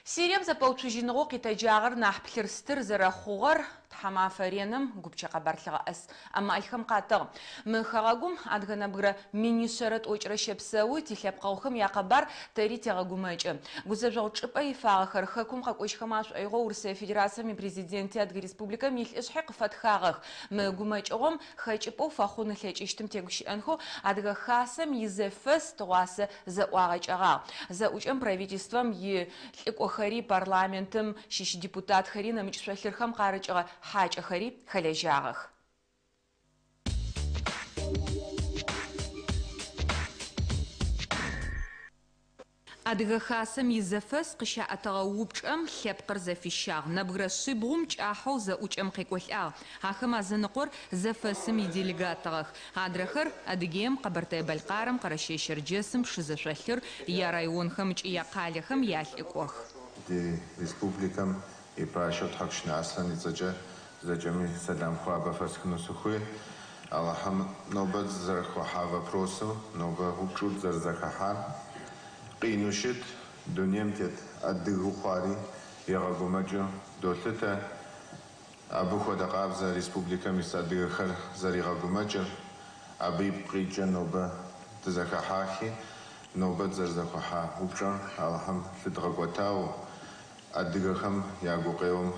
Сирем заполчужинго китаджагар нахплерстер зарахугар тхамафаренам губча кабарлага ама алхам катаг мхагагум адганабгра министрат очрашепсауи тихляпкаухам якабар таритяга гумачы гузажал чпай фагахар хакум какошхамаш айго урсе федерациями президенти адга республика милишхак фатхагах мгумачогом хачпо фахун хечиштим тегуш анхо адга хасам изефс тоаса за уагачага за учем правительством е Хари парламентом шиш депутат хари намичшахирхам карачага хача хари халежагах. Адгахасам изефс кыша атагаупчам хепкар зафишаг набграши бумч ахау за учам кайколаа ахам азынқор зафсым делегатагах адрахар адгем қабартай балқарам қарашешер жесым шизашахир я районхам ч я қалихам яликох ди республикам и пашот хакшнаслан зачами салам хуаба фаскнусухуй Аллахам нобад зархуха вопросу ноба учут зарзахахан قینوشت دنیم تد ادعو خاری یا گمجو دولت ابو خود قابض ریسپوبلیکا میسادی خر زریقا گمجو ابی بقیجن نوبه تزکحاکی نوبه زرزکحا وبجان الهم لدغقوتاو ادعو خم یا گوقیوم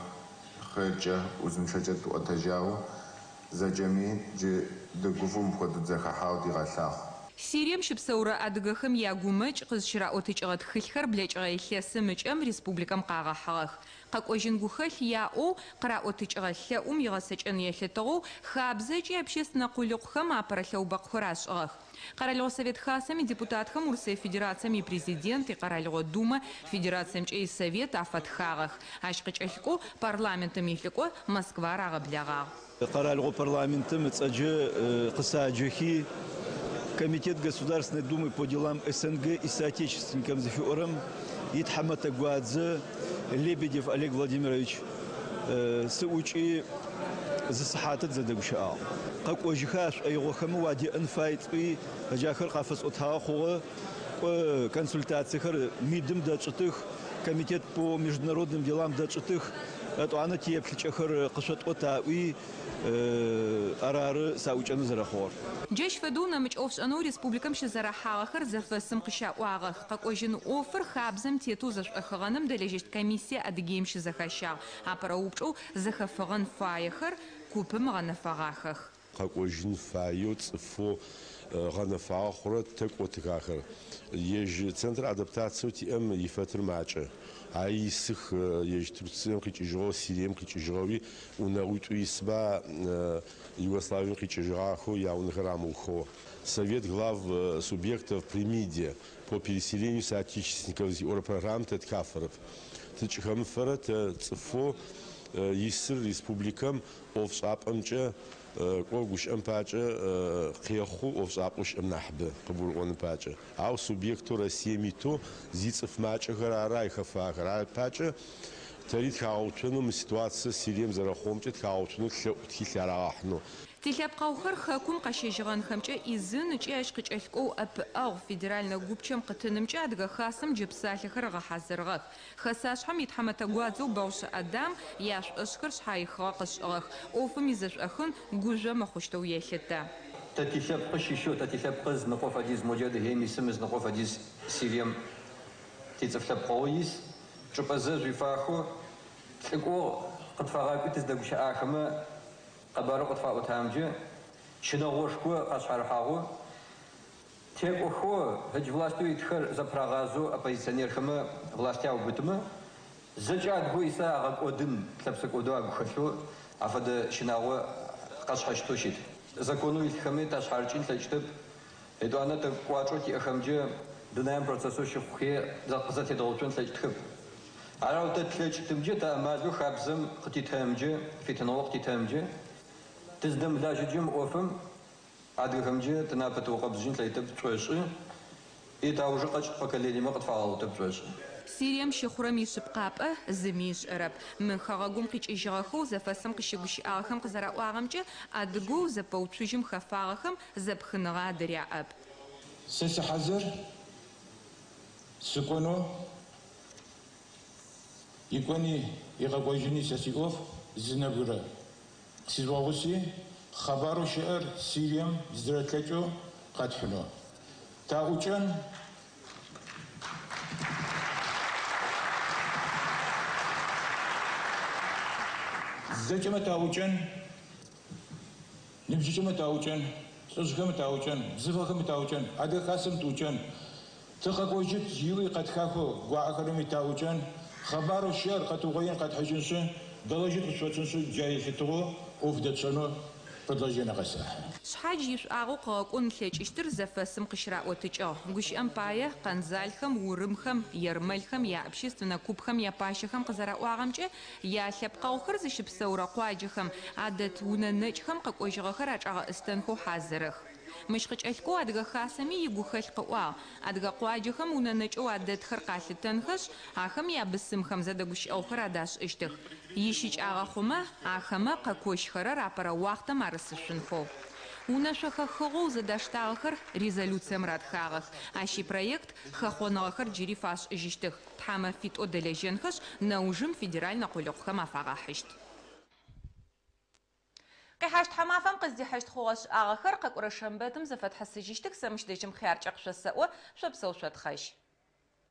خرجه وزمشجت و تجاو زجمی جه دگوفم خود زکحاو دیغالله Сирем шипсаура адгахам ягумач кызшира отычагат хилхар блечагай хесымычам республикам кагахагах какожин гухал яо кра отычагалля ясачан яхетого хабзач общественно кулюкхам апарахау бакхурашагах Каралего совет хасами депутатхам Урсей федерациями президент и Каралего дума федерациям чей совет афатхагах ашкачахко парламентом ихлико Москва рагабляга Каралего парламентом цаджи кысаджихи Комитет Государственной Думы по делам СНГ и соотечественникам Зафиором Итхамата Гуадзе Лебедев Олег Владимирович Саучи засахатат задагушаа. Как ожихаш айгохаму вади анфайтви жахар хафас отхахуа консультациях мидым дачтых комитет по международным делам дачтых это она тепчахар кашат отауи арары саучаны зарахор. Джеш федуна мич офшану республикам шизарахагахар зафасым кышауагах какожин офер хабзам тету зашахаганам дележит комиссия адгейм шизахашаг апараупчу захафаган фаяхар купым ганафагахах какожин фаю цфо ганафагахра такотгахар еж центр адаптации тем ефатр мача Аисых ежтрусем кичижо сирем кичижови унаут уисба Югославию кичижаху я унхрамухо Совет глав субъектов примидия по переселению соотечественников из Европрограмм Теткафоров Течхам Фарат Цфо Иср республикам овшапамча Когуш эмпача Киаху овшапуш эмнахбе Кабул он эмпача Ау субъекту России мито зицев мача Харарай Хафахарай пача Тарит хаучену ситуация сирем зарахомчет хаучену тхилярахну Тихляпкаухар хакум кашежиган хамча изын чаш кычалко ап федеральный губчам кытынымча адга хасам джипсалихар гахазыргах хасашхам итхамата гуадзу бауша адам яш ышкыр шайха кышгах офым изашахын гужа махуштау яхета Татихляпкаш еще татихляпказ нахоф адиз моджады хемисымыз нахоф адиз сирем тицафляпкауис чупазы жифаху тхико кытфагакутиз дагуша ахама قبارة قطفة وتامجة شنو وشكو قشعر حاغو تيكو خو هج властью يدخل زبراغازو оппозиционер хама властяу бытмы зачат гуиса агодым тлапсакодо агхлу афада шинаго qashhashtушит закону илхаме ташхарчин тлачтып эдуана та квачоти ахамже днаем процессу шухе запазати должен тлачтып араута тлачтымже та мазу хабзым қытитамже фитнолог титамже Тиздам даже джим офем, адгахамджи тнапат уqabzjin tlайтып чөши, и та уже qach поколение мaqtфаал тып чөши. Сирем шихурам ишипqap'a зимиш араб. Мхагагум qичижгаху зафасам qishigush ахам qzara'uагамче адгу запаучужим хафагахам запхныга дыряаб. Сеси хазыр сикону يكوني يغوجني ساسيوف زنبرة سيزوغسي خبرو شعر سيريم زرتلجو قد حلو تاوچن زجمة تاوچن نبجمة تاوچن صجمة تاوچن زفخمة تاوچن عدا قاسم توچن تخاكوجت يوي قد خاكو قواعكرمي تاوچن خبرو شعر قد تغيين قد حجنسو دلجت قصوتنسو جاي فتغو وفدتشنو предложение قصة. شحاج يشعاقو قاقون لجيشتر زفاسم قشراء وتجاه قش أمبايا قنزالخم ورمخم يرملخم يا أبشيستنا كوبخم يا باشخم قزراء واغمجة يا لبقاو خرز شبسورا قواجخم عادت وننجخم قاقوجغ خراج آغا استنخو حازرخ مش قش ألكو أدغا خاسمي يقو خلق واغ أدغا قواجخم وننجو عادت خرقال تنخش آخم يا بسمخم زدقوش أو خراداش اشتخ يشيج آغا خما آخما قاقوش خرار عبرا واغتا مارسشنخو ونشخ خغو задаштагъхэр резолюцием радхагъэх. Ащи проект хэхъоныгъэхэр джыри фашӏыжьыщтых. Тхьамэфитӏо дэлэжьэнхэш нэужым федеральнэ къолыхъухэм афагъахьыщт. Къихьащт тхьамафэм къыздихьэщт хъугъэ-шӏагъэхэр къэкӏорэ шэмбэтым зэфэтхьысыжьыщтых. Сэ мыщ дэжьым хъяркӏэ къышъосэӏо, шъопсэу шъотхъэжь.